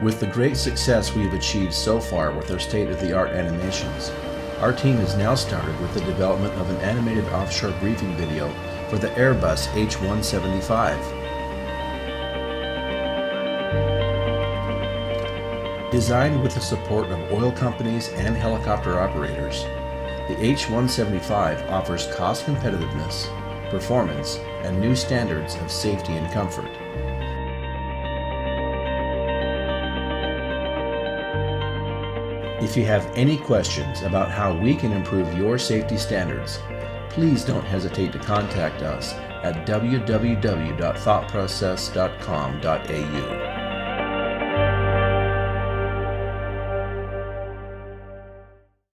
With the great success we have achieved so far with our state-of-the-art animations, our team has now started with the development of an animated offshore briefing video for the Airbus H175. Designed with the support of oil companies and helicopter operators, the H175 offers cost competitiveness, performance, and new standards of safety and comfort. If you have any questions about how we can improve your safety standards, please don't hesitate to contact us at www.thoughtprocess.com.au.